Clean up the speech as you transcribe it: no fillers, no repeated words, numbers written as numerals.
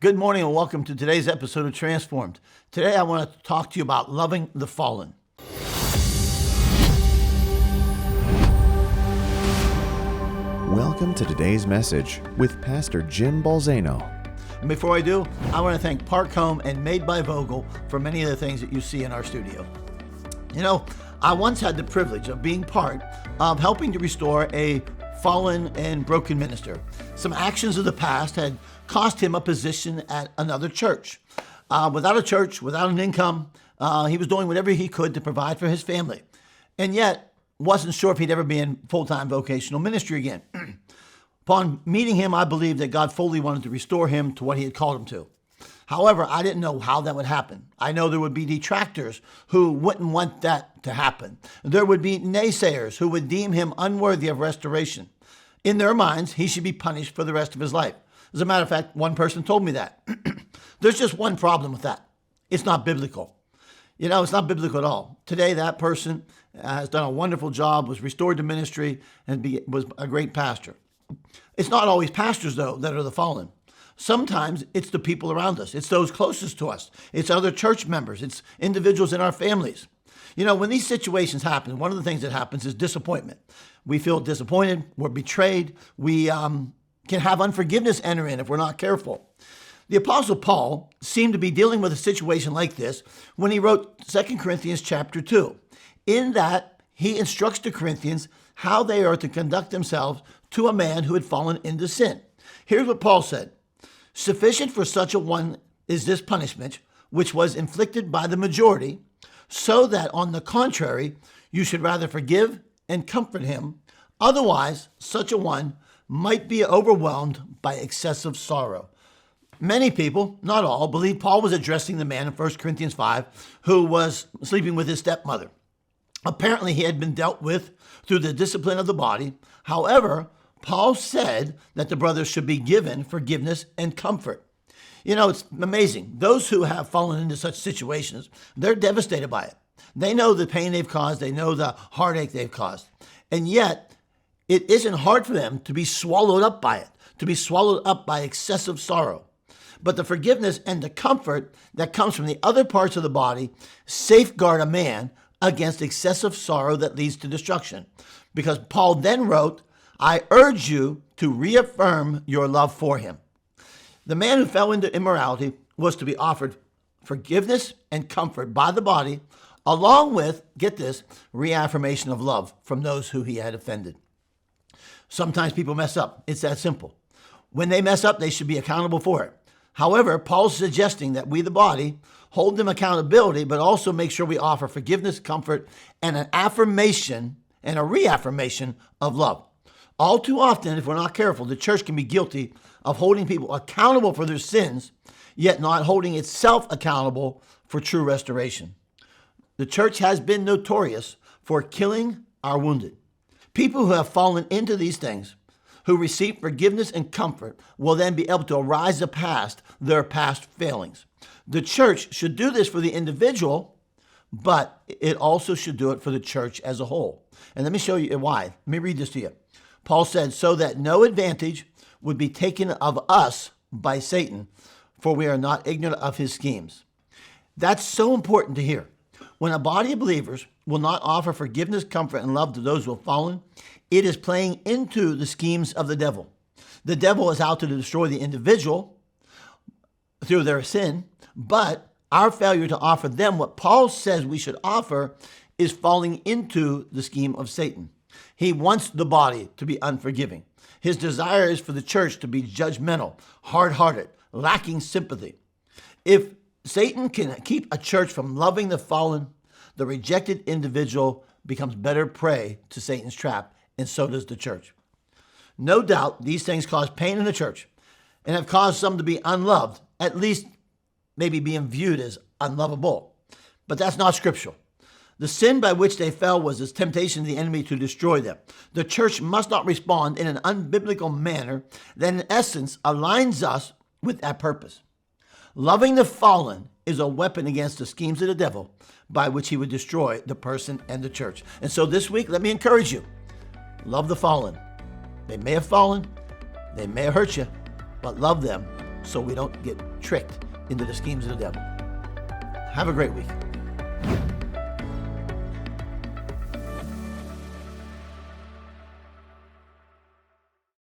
Good morning and welcome to today's episode of Transformed. Today I want to talk to you about loving the fallen. Welcome to today's message with Pastor Jim Balzano. And before I do, I want to thank Park Home and Made by Vogel for many of the things that you see in our studio. You know, I once had the privilege of being part of helping to restore a fallen and broken minister. Some actions of the past had cost him a position at another church. Without a church, without an income, he was doing whatever he could to provide for his family. And yet, wasn't sure if he'd ever be in full-time vocational ministry again. Upon meeting him, I believed that God fully wanted to restore him to what he had called him to. However, I didn't know how that would happen. I know there would be detractors who wouldn't want that to happen. There would be naysayers who would deem him unworthy of restoration. In their minds, he should be punished for the rest of his life. As a matter of fact, one person told me that. There's just one problem with that. It's not biblical. You know, it's not biblical at all. Today, that person has done a wonderful job, was restored to ministry, and was a great pastor. It's not always pastors, though, that are the fallen. Sometimes it's the people around us. It's those closest to us. It's other church members. It's individuals in our families. You know, when these situations happen, one of the things that happens is disappointment. We feel disappointed. We're betrayed. We can have unforgiveness enter in if we're not careful. The Apostle Paul seemed to be dealing with a situation like this when he wrote 2 Corinthians chapter 2. In that, he instructs the Corinthians how they are to conduct themselves to a man who had fallen into sin. Here's what Paul said. Sufficient for such a one is this punishment, which was inflicted by the majority, so that on the contrary, you should rather forgive and comfort him. Otherwise, such a one might be overwhelmed by excessive sorrow. Many people, not all, believe Paul was addressing the man in 1 Corinthians 5 who was sleeping with his stepmother. Apparently, he had been dealt with through the discipline of the body. However, Paul said that the brothers should be given forgiveness and comfort. You know, it's amazing. Those who have fallen into such situations, they're devastated by it. They know the pain they've caused. They know the heartache they've caused. And yet, it isn't hard for them to be swallowed up by it, to be swallowed up by excessive sorrow. But the forgiveness and the comfort that comes from the other parts of the body safeguard a man against excessive sorrow that leads to destruction. Because Paul then wrote, I urge you to reaffirm your love for him. The man who fell into immorality was to be offered forgiveness and comfort by the body, along with, get this, reaffirmation of love from those who he had offended. Sometimes people mess up. It's that simple. When they mess up, they should be accountable for it. However, Paul's suggesting that we, the body, hold them accountability, but also make sure we offer forgiveness, comfort, and an affirmation and a reaffirmation of love. All too often, if we're not careful, the church can be guilty of holding people accountable for their sins, yet not holding itself accountable for true restoration. The church has been notorious for killing our wounded. People who have fallen into these things, who receive forgiveness and comfort, will then be able to arise past their past failings. The church should do this for the individual, but it also should do it for the church as a whole. And let me show you why. Let me read this to you. Paul said, so that no advantage would be taken of us by Satan, for we are not ignorant of his schemes. That's so important to hear. When a body of believers will not offer forgiveness, comfort, and love to those who have fallen, it is playing into the schemes of the devil. The devil is out to destroy the individual through their sin, but our failure to offer them what Paul says we should offer is falling into the scheme of Satan. He wants the body to be unforgiving. His desire is for the church to be judgmental, hard-hearted, lacking sympathy. If Satan can keep a church from loving the fallen, the rejected individual becomes better prey to Satan's trap, and so does the church. No doubt these things cause pain in the church and have caused some to be unloved, at least maybe being viewed as unlovable. But that's not scriptural. The sin by which they fell was this temptation of the enemy to destroy them. The church must not respond in an unbiblical manner that in essence aligns us with that purpose. Loving the fallen is a weapon against the schemes of the devil by which he would destroy the person and the church. And so this week, let me encourage you. Love the fallen. They may have fallen. They may have hurt you, but love them so we don't get tricked into the schemes of the devil. Have a great week.